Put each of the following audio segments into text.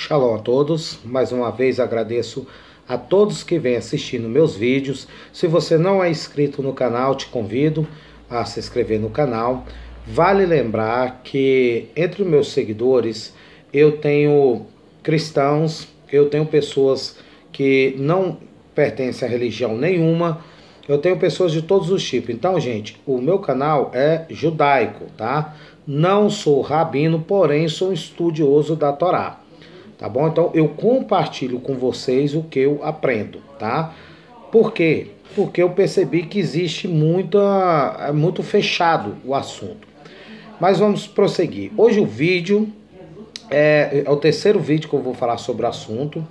Shalom a todos, mais uma vez agradeço a todos que vêm assistindo meus vídeos. Se você não é inscrito no canal, te convido a se inscrever no canal. Vale lembrar que entre os meus seguidores eu tenho cristãos, eu tenho pessoas que não pertencem a religião nenhuma, eu tenho pessoas de todos os tipos. Então, gente, o meu canal é judaico, tá? Não sou rabino, porém sou estudioso da Torá. Tá bom? Então eu compartilho com vocês o que eu aprendo, tá? Por quê? Porque eu percebi que existe muito fechado o assunto. Mas vamos prosseguir. Hoje o vídeo é o terceiro vídeo que eu vou falar sobre o assunto,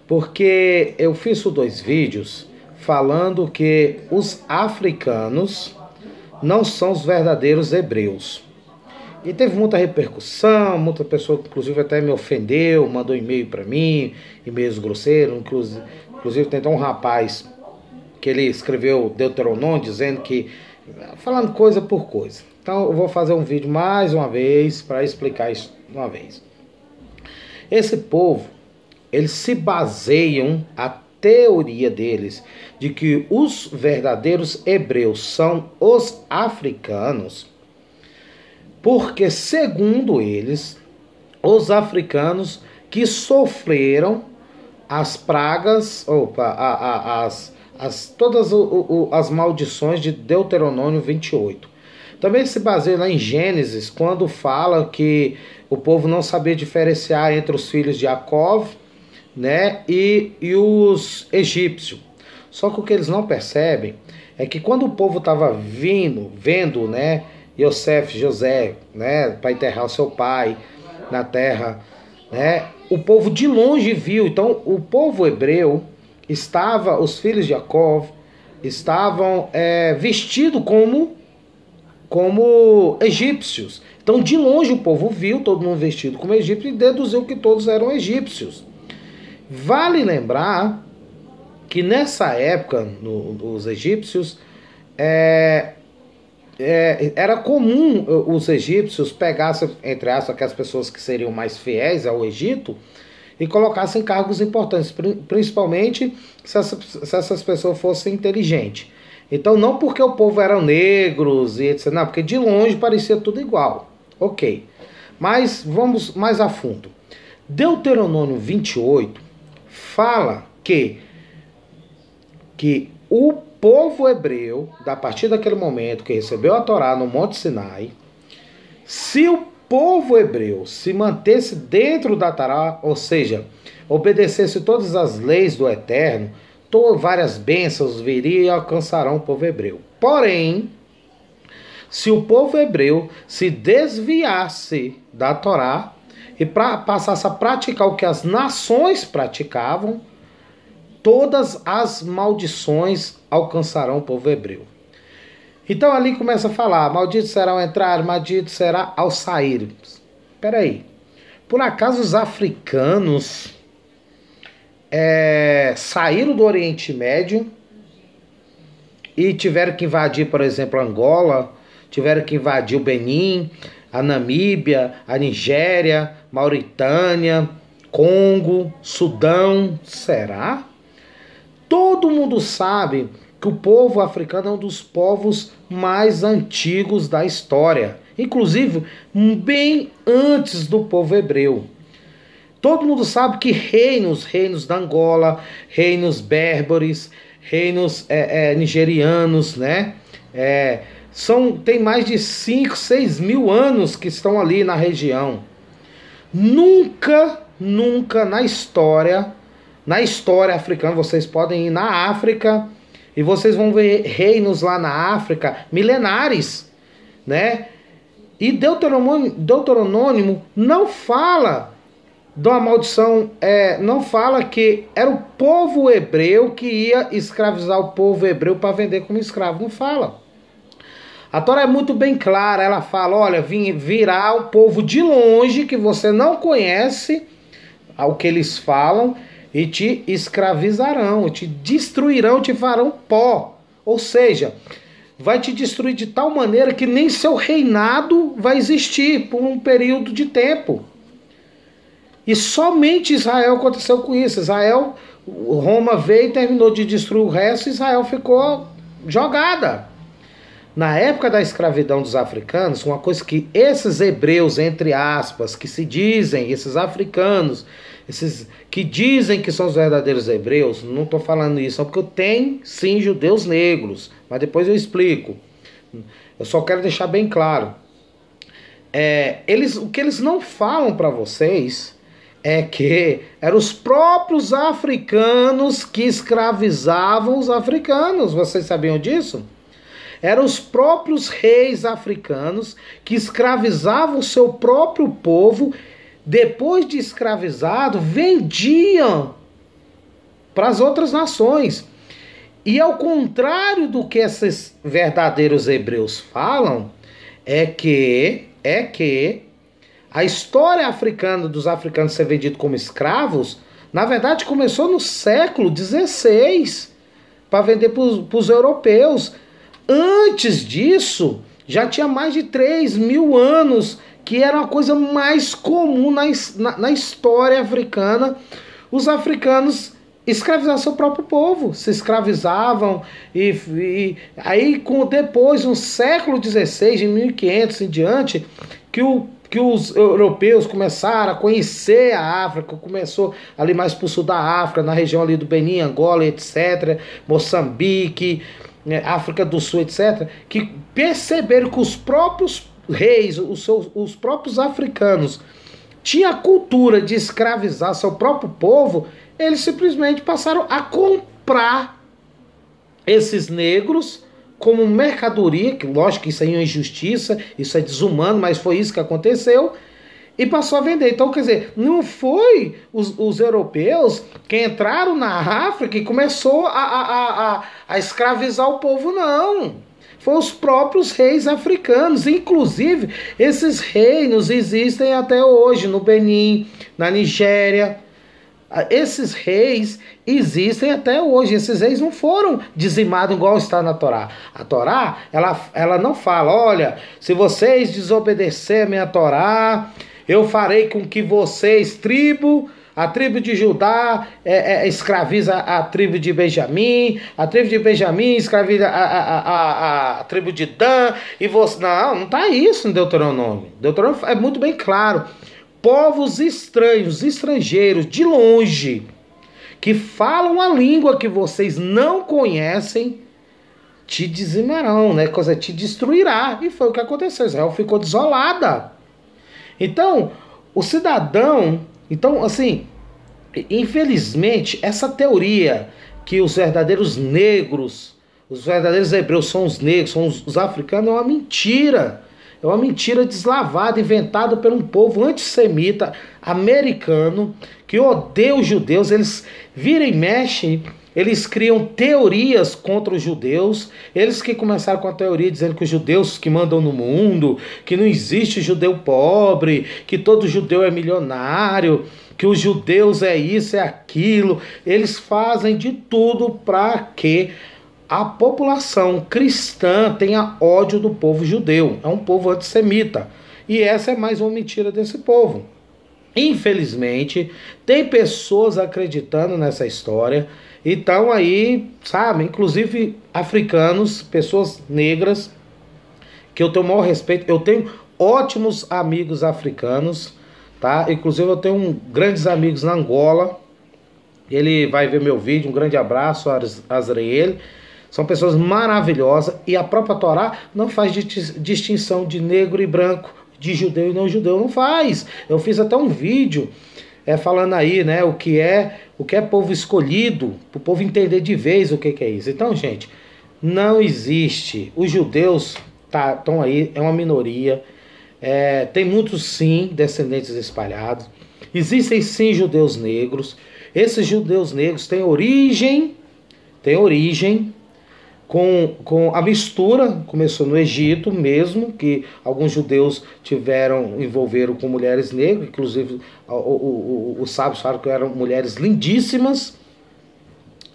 porque eu fiz 2 vídeos falando que os africanos não são os verdadeiros hebreus. E teve muita repercussão, muita pessoa, inclusive, até me ofendeu, mandou e-mail para mim, e-mails grosseiros. Inclusive, tem até um rapaz que ele escreveu Deuteronômio, dizendo que, falando coisa por coisa. Então, eu vou fazer um vídeo mais uma vez para explicar isso uma vez. Esse povo, eles se baseiam, a teoria deles, de que os verdadeiros hebreus são os africanos, porque, segundo eles, os africanos que sofreram as pragas, todas as maldições de Deuteronômio 28. Também se baseia lá em Gênesis, quando fala que o povo não sabia diferenciar entre os filhos de Jacó, né, e os egípcios. Só que o que eles não percebem é que quando o povo estava vendo, né, José, né, para enterrar o seu pai na terra, né, o povo de longe viu. Então o povo hebreu estava, os filhos de Jacó estavam vestidos como egípcios. Então de longe o povo viu todo mundo vestido como egípcio e deduziu que todos eram egípcios. Vale lembrar que nessa época os egípcios era comum os egípcios pegassem, entre aspas, aquelas pessoas que seriam mais fiéis ao Egito e colocassem cargos importantes, principalmente se essas pessoas fossem inteligentes. Então, não porque o povo eram negros e etc. Não, porque de longe parecia tudo igual. Ok. Mas vamos mais a fundo. Deuteronômio 28 fala que o povo hebreu, a partir daquele momento que recebeu a Torá no Monte Sinai, se o povo hebreu se mantesse dentro da Torá, ou seja, obedecesse todas as leis do Eterno, várias bênçãos viriam e alcançarão o povo hebreu. Porém, se o povo hebreu se desviasse da Torá e passasse a praticar o que as nações praticavam, todas as maldições alcançarão o povo hebreu. Então ali começa a falar, maldito será ao entrar, maldito será ao sair. Espera aí, por acaso os africanos saíram do Oriente Médio e tiveram que invadir, por exemplo, Angola, tiveram que invadir o Benin, a Namíbia, a Nigéria, Mauritânia, Congo, Sudão? Será? Todo mundo sabe que o povo africano é um dos povos mais antigos da história, inclusive bem antes do povo hebreu. Todo mundo sabe que reinos da Angola, reinos berberes, reinos nigerianos, né? Tem mais de 5, 6 mil anos que estão ali na região. Nunca na história africana, vocês podem ir na África e vocês vão ver reinos lá na África milenares, né? E Deuteronômio não fala de uma maldição, não fala que era o povo hebreu que ia escravizar o povo hebreu para vender como escravo, não fala. A Torá é muito bem clara, ela fala, olha, virá o povo de longe que você não conhece, ao que eles falam, e te escravizarão, te destruirão, te farão pó. Ou seja, vai te destruir de tal maneira que nem seu reinado vai existir por um período de tempo. E somente Israel aconteceu com isso. Israel, Roma veio e terminou de destruir o resto, e Israel ficou jogada. Na época da escravidão dos africanos, uma coisa que esses hebreus, entre aspas, que se dizem, esses africanos, esses que dizem que são os verdadeiros hebreus, não estou falando isso, porque tem sim judeus negros, mas depois eu explico. Eu só quero deixar bem claro. O que eles não falam para vocês é que eram os próprios africanos que escravizavam os africanos. Vocês sabiam disso? Eram os próprios reis africanos que escravizavam o seu próprio povo. Depois de escravizado, vendiam para as outras nações. E ao contrário do que esses verdadeiros hebreus falam, é que a história africana dos africanos ser vendidos como escravos, na verdade começou no século XVI, para vender para os europeus. Antes disso, já tinha mais de 3.000 anos, que era uma coisa mais comum na história africana, os africanos escravizavam seu próprio povo, se escravizavam, e aí depois, no século XVI, em 1500 em diante, que os europeus começaram a conhecer a África, começou ali mais para o sul da África, na região ali do Benin, Angola, etc., Moçambique, África do Sul, etc., que perceberam que os próprios reis, os próprios africanos, tinham a cultura de escravizar seu próprio povo. Eles simplesmente passaram a comprar esses negros como mercadoria, que lógico que isso aí é uma injustiça, isso é desumano, mas foi isso que aconteceu, e passou a vender. Então, quer dizer, não foi os europeus que entraram na África e começou a escravizar o povo, não. Foi os próprios reis africanos. Inclusive, esses reinos existem até hoje no Benin, na Nigéria. Esses reis existem até hoje. Esses reis não foram dizimados igual está na Torá. A Torá, ela não fala, olha, se vocês desobedecerem a minha Torá, eu farei com que vocês, a tribo de Judá escraviza a tribo de Benjamim, a tribo de Benjamim escraviza a tribo de Dan, e você... Não está isso no Deuteronômio. Deuteronômio é muito bem claro. Povos estranhos, estrangeiros, de longe, que falam a língua que vocês não conhecem, te dizimarão, né? Coisa, te destruirá. E foi o que aconteceu. Israel ficou desolada. Então, o cidadão... Então, assim, infelizmente, essa teoria que os verdadeiros negros, os verdadeiros hebreus são os negros, são os africanos, é uma mentira. É uma mentira deslavada, inventada por um povo antissemita americano que odeia os judeus. Eles viram e mexem, eles criam teorias contra os judeus. Eles que começaram com a teoria dizendo que os judeus que mandam no mundo, que não existe judeu pobre, que todo judeu é milionário, que os judeus é isso, é aquilo. Eles fazem de tudo para que a população cristã tenha ódio do povo judeu. É um povo antissemita. E essa é mais uma mentira desse povo. Infelizmente, tem pessoas acreditando nessa história. Então aí, sabe, inclusive africanos, pessoas negras, que eu tenho o maior respeito. Eu tenho ótimos amigos africanos, tá? Inclusive eu tenho grandes amigos na Angola. Ele vai ver meu vídeo. Um grande abraço, Azrael. São pessoas maravilhosas, e a própria Torá não faz distinção de negro e branco, de judeu e não judeu, não faz. Eu fiz até um vídeo falando aí, né, o que é povo escolhido, para o povo entender de vez o que é isso. Então, gente, não existe. Os judeus estão aí, é uma minoria. Tem muitos, sim, descendentes espalhados. Existem, sim, judeus negros. Esses judeus negros têm origem com a mistura. Começou no Egito mesmo, que alguns judeus envolveram com mulheres negras, inclusive os sábios falaram que eram mulheres lindíssimas.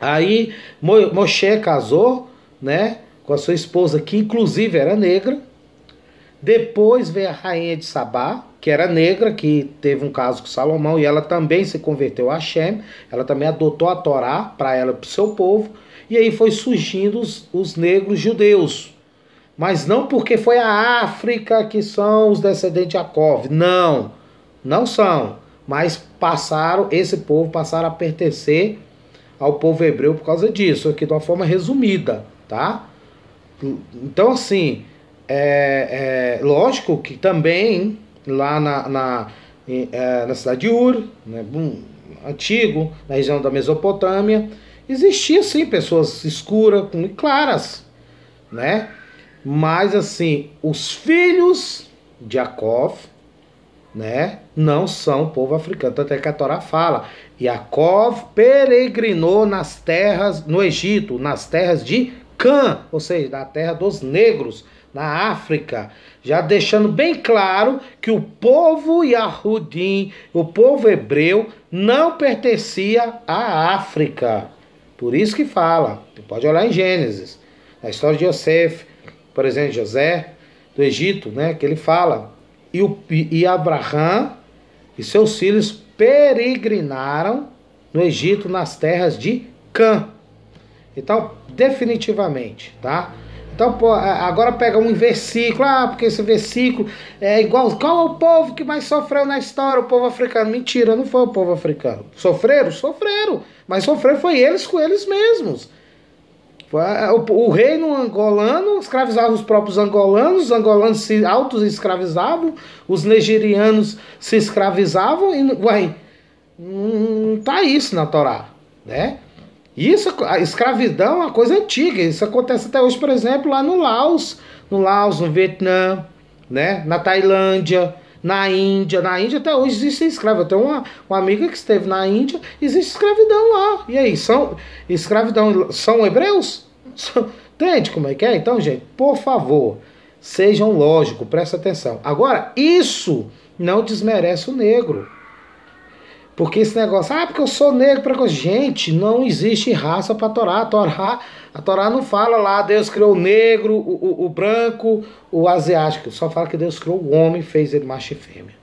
Aí Moshe casou, né, com a sua esposa, que inclusive era negra, Depois veio a rainha de Sabá, que era negra, que teve um caso com Salomão, e ela também se converteu a Hashem, ela também adotou a Torá para ela e para o seu povo, e aí foi surgindo os negros judeus. Mas não porque foi a África que são os descendentes de Jacó. Não, não são. Mas esse povo passaram a pertencer ao povo hebreu por causa disso, aqui de uma forma resumida, tá? Então, assim, lógico que também lá na cidade de Ur, né, antigo, na região da Mesopotâmia, existia sim pessoas escuras e claras, né? Mas assim, os filhos de Jacó, né, não são povo africano, tanto é que a Torá fala, Jacó peregrinou nas terras, no Egito, nas terras de Cã, ou seja, na terra dos negros, na África, já deixando bem claro que o povo Yahudim, o povo hebreu, não pertencia à África. Por isso que fala, pode olhar em Gênesis, na história de Yosef, por exemplo, José do Egito, né, que ele fala, e Abraão e seus filhos peregrinaram no Egito, nas terras de Cã. Então, definitivamente, tá? Então, agora pega um versículo, porque esse versículo é igual, qual é o povo que mais sofreu na história? O povo africano. Mentira, não foi o povo africano. Sofreram? Sofreram, mas sofreram foi eles com eles mesmos. O reino angolano escravizava os próprios angolanos, os angolanos se auto-escravizavam, os nigerianos se escravizavam, e não tá isso na Torá, né? Isso, a escravidão é uma coisa antiga, isso acontece até hoje, por exemplo, lá no Laos, no Vietnã, né? Na Tailândia, na Índia até hoje existe escravo. Eu tenho uma amiga que esteve na Índia, existe escravidão lá. E aí, são hebreus? Entende como é que é? Então, gente, por favor, sejam lógicos, presta atenção. Agora, isso não desmerece o negro. Porque esse negócio, porque eu sou negro, gente, não existe raça para Torá. A Torá não fala lá, Deus criou o negro, o branco, o asiático. Só fala que Deus criou o homem e fez ele macho e fêmea.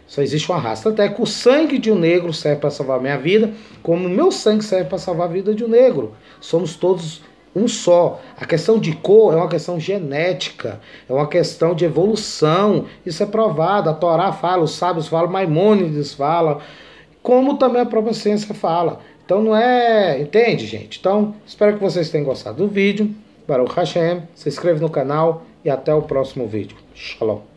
Só existe uma raça. Tanto é que o sangue de um negro serve para salvar a minha vida, como o meu sangue serve para salvar a vida de um negro. Somos todos um só. A questão de cor é uma questão genética, é uma questão de evolução. Isso é provado. A Torá fala, os sábios falam, Maimônides fala, como também a própria ciência fala. Então não é... Entende, gente? Então, espero que vocês tenham gostado do vídeo. Baruch Hashem, se inscreve no canal e até o próximo vídeo. Shalom.